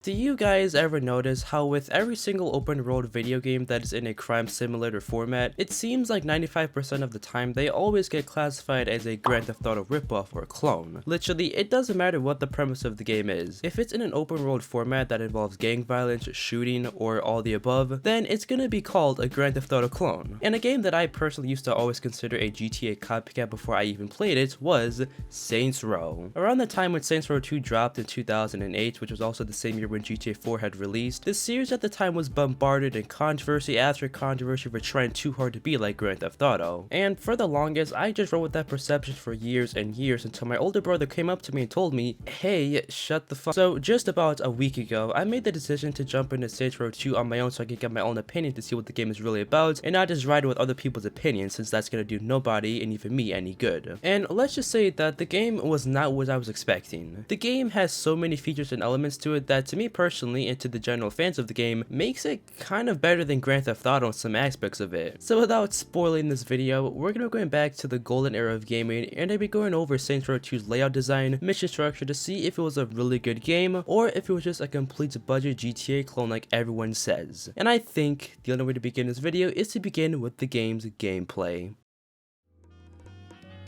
Do you guys ever notice how with every single open world video game that is in a crime simulator format, it seems like 95% of the time they always get classified as a Grand Theft Auto ripoff or clone? Literally, it doesn't matter what the premise of the game is. If it's in an open world format that involves gang violence, shooting, or all the above, then it's gonna be called a Grand Theft Auto clone. And a game that I personally used to always consider a GTA copycat before I even played it was Saints Row. Around the time when Saints Row 2 dropped in 2008, which was also the same year when GTA 4 had released, the series at the time was bombarded in controversy after controversy for trying too hard to be like Grand Theft Auto. And for the longest, I just rode with that perception for years and years until my older brother came up to me and told me, hey, shut the fuck. So just about a week ago, I made the decision to jump into Saints Row 2 on my own so I could get my own opinion to see what the game is really about and not just ride with other people's opinions, since that's gonna do nobody and even me any good. And let's just say that the game was not what I was expecting. The game has so many features and elements to it that to me personally and to the general fans of the game makes it kind of better than Grand Theft Auto in some aspects of it. So without spoiling this video, we're gonna be going back to the golden era of gaming and I'll be going over Saints Row 2's layout design, mission structure to see if it was a really good game or if it was just a complete budget GTA clone like everyone says. And I think the only way to begin this video is to begin with the game's gameplay.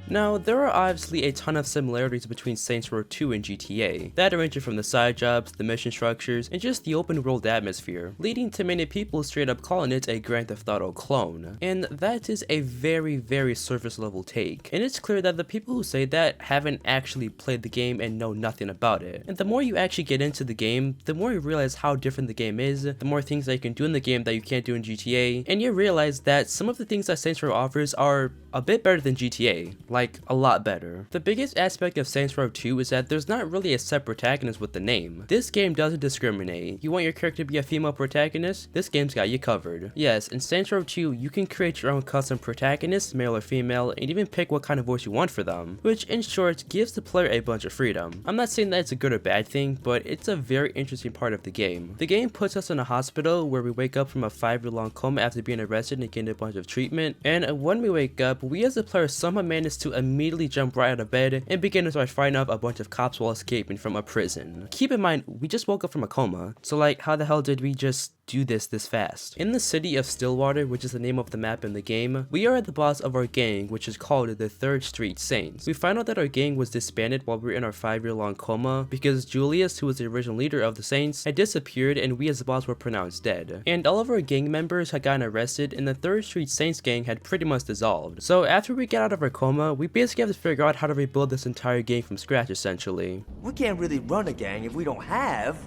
Now, there are obviously a ton of similarities between Saints Row 2 and GTA, that ranging from the side jobs, the mission structures, and just the open world atmosphere, leading to many people straight up calling it a Grand Theft Auto clone. And that is a very surface level take, and it's clear that the people who say that haven't actually played the game and know nothing about it. And the more you actually get into the game, the more you realize how different the game is, the more things that you can do in the game that you can't do in GTA, and you realize that some of the things that Saints Row offers are a bit better than GTA. Like, a lot better. The biggest aspect of Saints Row 2 is that there's not really a set protagonist with the name. This game doesn't discriminate. You want your character to be a female protagonist? This game's got you covered. Yes, in Saints Row 2, you can create your own custom protagonist, male or female, and even pick what kind of voice you want for them, which in short gives the player a bunch of freedom. I'm not saying that it's a good or bad thing, but it's a very interesting part of the game. The game puts us in a hospital where we wake up from a 5-year-long coma after being arrested and getting a bunch of treatment, and when we wake up, we as a player somehow manage to immediately jump right out of bed and begin to start fighting off a bunch of cops while escaping from a prison. Keep in mind, we just woke up from a coma, so like, how the hell did we just do this fast? In the city of Stillwater, which is the name of the map in the game, we are at the boss of our gang, which is called the 3rd Street Saints. We find out that our gang was disbanded while we were in our 5-year-long coma because Julius, who was the original leader of the Saints, had disappeared and we as the boss were pronounced dead. And all of our gang members had gotten arrested and the 3rd Street Saints gang had pretty much dissolved. So after we get out of our coma, we basically have to figure out how to rebuild this entire gang from scratch essentially. We can't really run a gang if we don't have,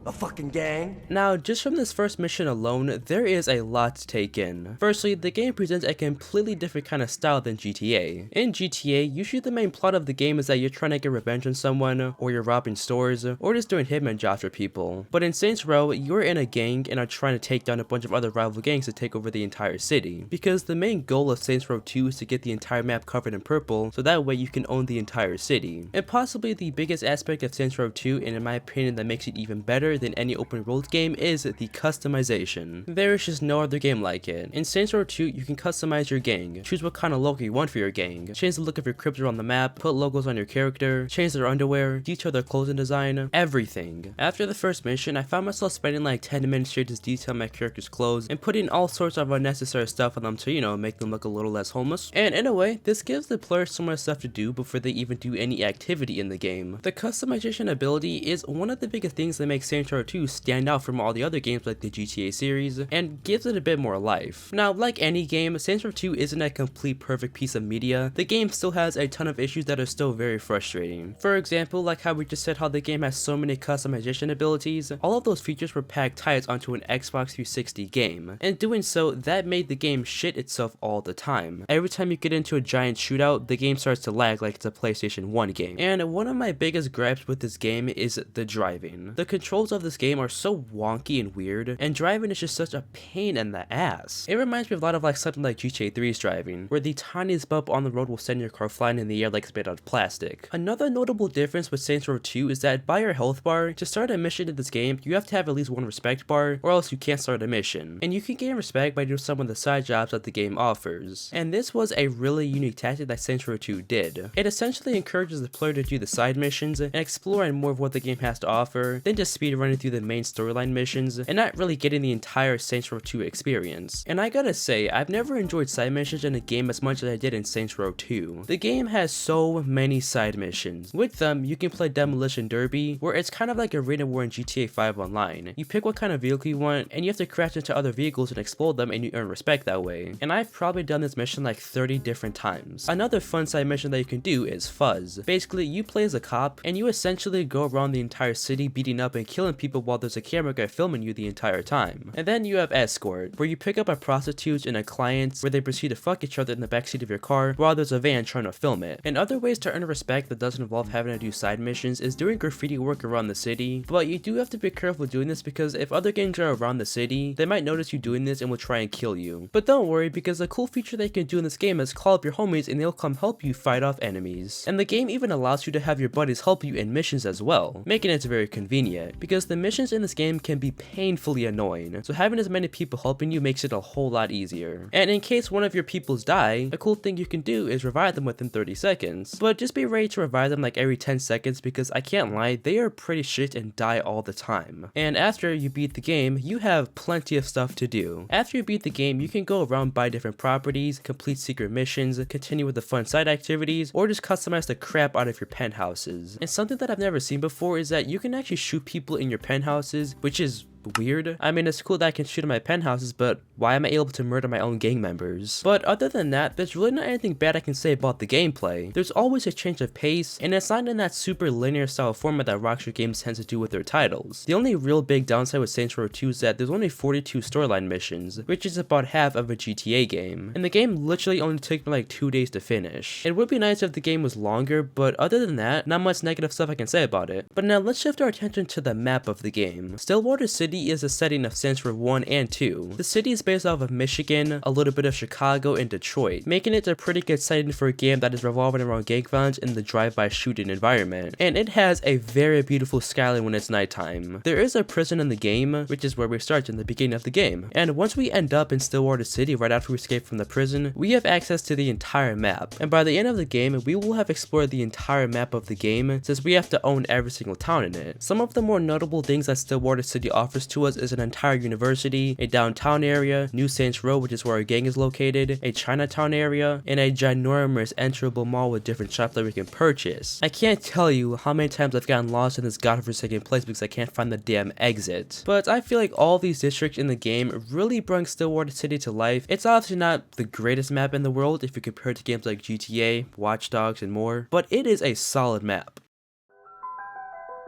a fucking gang. Now, just from this first mission alone, there is a lot to take in. Firstly, the game presents a completely different kind of style than GTA. In GTA, usually the main plot of the game is that you're trying to get revenge on someone, or you're robbing stores, or just doing hitman jobs for people. But in Saints Row, you're in a gang and are trying to take down a bunch of other rival gangs to take over the entire city. Because the main goal of Saints Row 2 is to get the entire map covered in purple, so that way you can own the entire city. And possibly the biggest aspect of Saints Row 2, and in my opinion that makes it even better than any open world game, is the customization. There is just no other game like it. In Saints Row 2, you can customize your gang, choose what kind of logo you want for your gang, change the look of your crypts on the map, put logos on your character, change their underwear, detail their clothing design, everything. After the first mission, I found myself spending like 10 minutes straight just detailing my character's clothes and putting all sorts of unnecessary stuff on them to, make them look a little less homeless. And in a way, this gives the player so much stuff to do before they even do any activity in the game. The customization ability is one of the biggest things that makes Saints Row 2 stand out from all the other games like the GTA series and gives it a bit more life. Now, like any game, Saints Row 2 isn't a complete perfect piece of media. The game still has a ton of issues that are still very frustrating. For example, like how we just said how the game has so many customization abilities, all of those features were packed tight onto an Xbox 360 game. And doing so, that made the game shit itself all the time. Every time you get into a giant shootout, the game starts to lag like it's a PlayStation 1 game. And one of my biggest gripes with this game is the driving. The controls of this game are so wonky and weird, and driving is just such a pain in the ass. It reminds me of a lot of like something like GTA 3's driving, where the tiniest bump on the road will send your car flying in the air like it's made out of plastic. Another notable difference with Saints Row 2 is that by your health bar, to start a mission in this game, you have to have at least one respect bar, or else you can't start a mission. And you can gain respect by doing some of the side jobs that the game offers. And this was a really unique tactic that Saints Row 2 did. It essentially encourages the player to do the side missions and explore more of what the game has to offer than just speedrun running through the main storyline missions and not really getting the entire Saints Row 2 experience. And I gotta say, I've never enjoyed side missions in a game as much as I did in Saints Row 2. The game has so many side missions. With them, you can play Demolition Derby, where it's kind of like Arena War in GTA 5 Online. You pick what kind of vehicle you want, and you have to crash into other vehicles and explode them, and you earn respect that way. And I've probably done this mission like 30 different times. Another fun side mission that you can do is Fuzz. Basically, you play as a cop, and you essentially go around the entire city beating up and killing people while there's a camera guy filming you the entire time. And then you have Escort, where you pick up a prostitute and a client where they proceed to fuck each other in the backseat of your car while there's a van trying to film it. And other ways to earn respect that doesn't involve having to do side missions is doing graffiti work around the city, but you do have to be careful doing this because if other gangs are around the city, they might notice you doing this and will try and kill you. But don't worry, because the cool feature they can do in this game is call up your homies and they'll come help you fight off enemies. And the game even allows you to have your buddies help you in missions as well, making it very convenient, because the missions in this game can be painfully annoying, so having as many people helping you makes it a whole lot easier. And in case one of your peoples die, a cool thing you can do is revive them within 30 seconds, but just be ready to revive them like every 10 seconds because I can't lie, they are pretty shit and die all the time. And after you beat the game, you have plenty of stuff to do. After you beat the game, you can go around, buy different properties, complete secret missions, continue with the fun side activities, or just customize the crap out of your penthouses. And something that I've never seen before is that you can actually shoot people in your penthouses, which is weird. I mean, it's cool that I can shoot in my penthouses, but why am I able to murder my own gang members? But other than that, there's really not anything bad I can say about the gameplay. There's always a change of pace, and it's not in that super linear style format that Rockstar Games tends to do with their titles. The only real big downside with Saints Row 2 is that there's only 42 storyline missions, which is about half of a GTA game. And the game literally only took me like 2 days to finish. It would be nice if the game was longer, but other than that, not much negative stuff I can say about it. But now let's shift our attention to the map of the game. Stillwater City is a setting of Saints Row 1 and 2. The city is based off of Michigan, a little bit of Chicago, and Detroit, making it a pretty good setting for a game that is revolving around gang violence in the drive-by shooting environment. And it has a very beautiful skyline when it's nighttime. There is a prison in the game, which is where we start in the beginning of the game. And once we end up in Stillwater City right after we escape from the prison, we have access to the entire map. And by the end of the game, we will have explored the entire map of the game, since we have to own every single town in it. Some of the more notable things that Stillwater City offers to us is an entire university, a downtown area, New Saints Row, which is where our gang is located, a Chinatown area, and a ginormous enterable mall with different shops that we can purchase. I can't tell you how many times I've gotten lost in this godforsaken place because I can't find the damn exit. But I feel like all these districts in the game really bring Stillwater City to life. It's obviously not the greatest map in the world if you compare it to games like GTA, Watch Dogs, and more, but it is a solid map.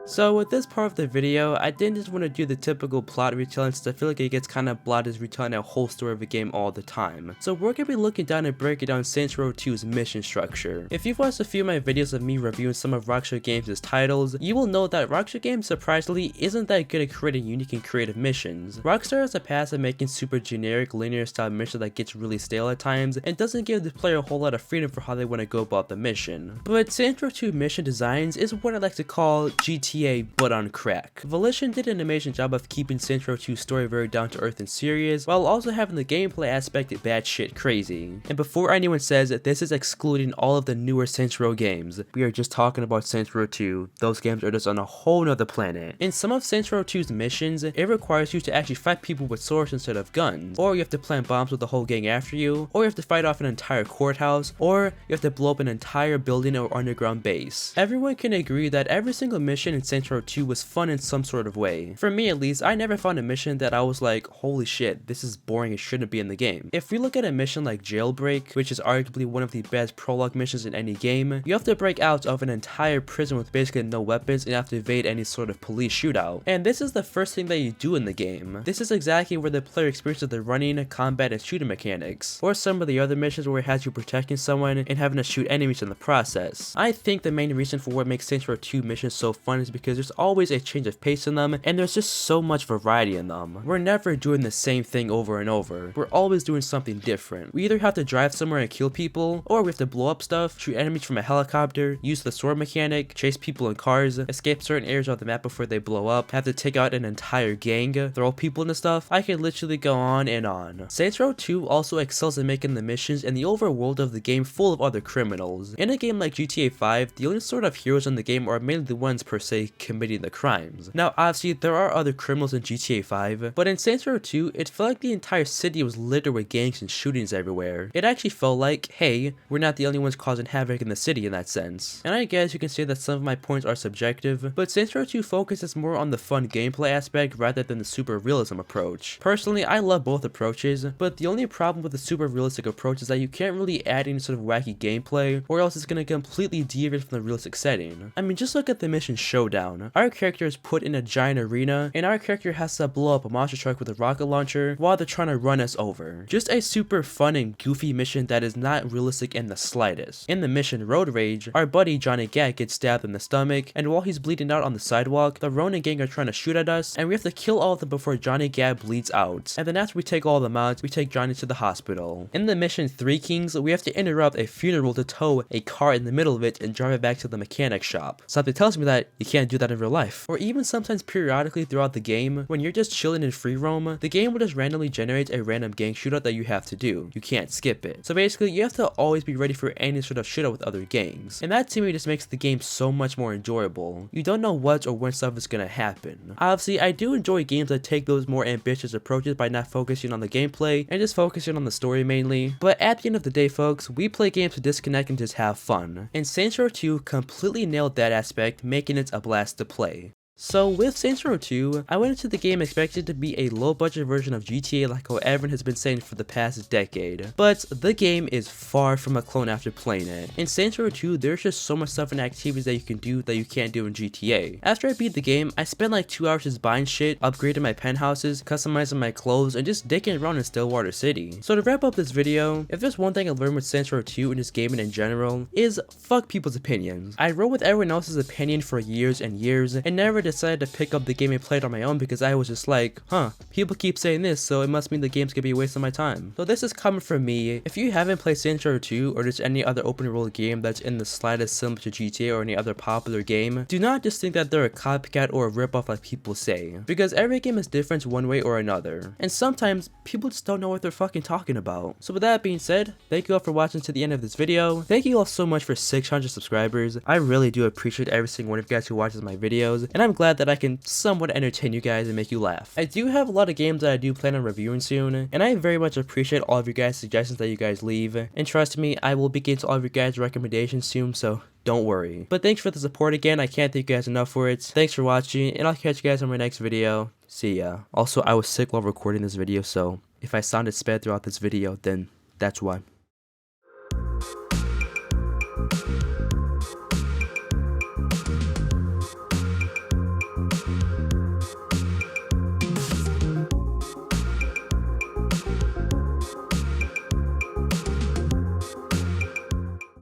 So with this part of the video, I didn't just want to do the typical plot retelling since I feel like it gets kind of blah as retelling a whole story of a game all the time. So we're going to be looking down and breaking down Saints Row 2's mission structure. If you've watched a few of my videos of me reviewing some of Rockstar Games' titles, you will know that Rockstar Games surprisingly isn't that good at creating unique and creative missions. Rockstar has a past of making super generic linear style missions that gets really stale at times and doesn't give the player a whole lot of freedom for how they want to go about the mission. But Saints Row 2 mission designs is what I like to call GTA but on crack. Volition did an amazing job of keeping Saints Row 2's story very down to earth and serious, while also having the gameplay aspect batshit crazy. And before anyone says that this is excluding all of the newer Saints Row games, we are just talking about Saints Row 2. Those games are just on a whole nother planet. In some of Saints Row 2's missions, it requires you to actually fight people with swords instead of guns, or you have to plant bombs with the whole gang after you, or you have to fight off an entire courthouse, or you have to blow up an entire building or underground base. Everyone can agree that every single mission in Saints Row 2 was fun in some sort of way. For me at least, I never found a mission that I was like, holy shit, this is boring, it shouldn't be in the game. If we look at a mission like Jailbreak, which is arguably one of the best prologue missions in any game, you have to break out of an entire prison with basically no weapons and you have to evade any sort of police shootout. And this is the first thing that you do in the game. This is exactly where the player experiences the running, combat, and shooting mechanics. Or some of the other missions where it has you protecting someone and having to shoot enemies in the process. I think the main reason for what makes Saints Row 2 missions so fun is because there's always a change of pace in them, and there's just so much variety in them. We're never doing the same thing over and over. We're always doing something different. We either have to drive somewhere and kill people, or we have to blow up stuff, shoot enemies from a helicopter, use the sword mechanic, chase people in cars, escape certain areas of the map before they blow up, have to take out an entire gang, throw people into stuff. I could literally go on and on. Saints Row 2 also excels in making the missions and the overall world of the game full of other criminals. In a game like GTA 5, the only sort of heroes in the game are mainly the ones per se gameplay committing the crimes. Now obviously there are other criminals in GTA 5, but in Saints Row 2 it felt like the entire city was littered with gangs and shootings everywhere. It actually felt like, hey, we're not the only ones causing havoc in the city in that sense. And I guess you can say that some of my points are subjective, but Saints Row 2 focuses more on the fun gameplay aspect rather than the super realism approach. Personally, I love both approaches, but the only problem with the super realistic approach is that you can't really add any sort of wacky gameplay, or else it's gonna completely deviate from the realistic setting. I mean, just look at the mission Showdown. Our character is put in a giant arena, and our character has to blow up a monster truck with a rocket launcher while they're trying to run us over. Just a super fun and goofy mission that is not realistic in the slightest. In the mission Road Rage, our buddy Johnny Gat gets stabbed in the stomach, and while he's bleeding out on the sidewalk, the Ronin gang are trying to shoot at us, and we have to kill all of them before Johnny Gat bleeds out. And then after we take all the mods, we take Johnny to the hospital. In the mission Three Kings, we have to interrupt a funeral to tow a car in the middle of it and drive it back to the mechanic shop. Something tells me that you can't do that in real life. Or even sometimes periodically throughout the game, when you're just chilling in free roam, the game will just randomly generate a random gang shootout that you have to do. You can't skip it. So basically, you have to always be ready for any sort of shootout with other gangs. And that to me just makes the game so much more enjoyable. You don't know what or when stuff is gonna happen. Obviously, I do enjoy games that take those more ambitious approaches by not focusing on the gameplay and just focusing on the story mainly. But at the end of the day, folks, we play games to disconnect and just have fun. And Saints Row 2 completely nailed that aspect, making it a blast to play. So with Saints Row 2, I went into the game expecting to be a low budget version of GTA like how everyone has been saying for the past decade. But the game is far from a clone after playing it. In Saints Row 2, there's just so much stuff and activities that you can do that you can't do in GTA. After I beat the game, I spent like 2 hours just buying shit, upgrading my penthouses, customizing my clothes, and just dicking around in Stillwater City. So to wrap up this video, if there's one thing I learned with Saints Row 2 and just gaming in general, is fuck people's opinions. I rode with everyone else's opinion for years and years, and never decided to pick up the game and play it on my own because I was just like, people keep saying this, so it must mean the game's gonna be a waste of my time. So this is coming from me. If you haven't played Saints Row 2 or just any other open world game that's in the slightest similar to GTA or any other popular game, do not just think that they're a copycat or a ripoff like people say, because every game is different one way or another, and sometimes people just don't know what they're fucking talking about. So with that being said, thank you all for watching to the end of this video. Thank you all so much for 600 subscribers. I really do appreciate every single one of you guys who watches my videos, and I'm glad that I can somewhat entertain you guys and make you laugh. I do have a lot of games that I do plan on reviewing soon, and I very much appreciate all of you guys' suggestions that you guys leave, and trust me, I will be getting to all of you guys' recommendations soon, so don't worry. But thanks for the support again. I can't thank you guys enough for it. Thanks for watching, and I'll catch you guys on my next video. See ya. Also, I was sick while recording this video, so if I sounded sped throughout this video, then that's why.